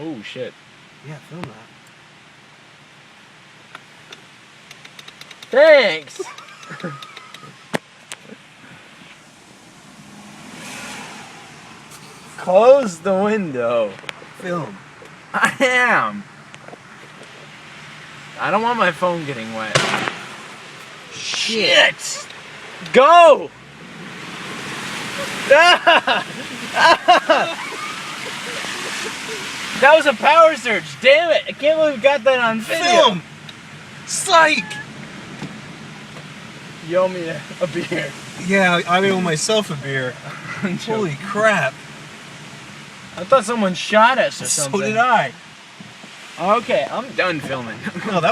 Oh shit. Yeah, film that. Thanks! Close the window. Film. I am. I don't want my phone getting wet. Shit! Go! That was a power surge. Damn it! I can't believe we got that on video. Film! Psych! You owe me a beer. Yeah, I owe myself a beer. Holy crap. I thought someone shot us or So something. did I. Okay, I'm done filming. No, that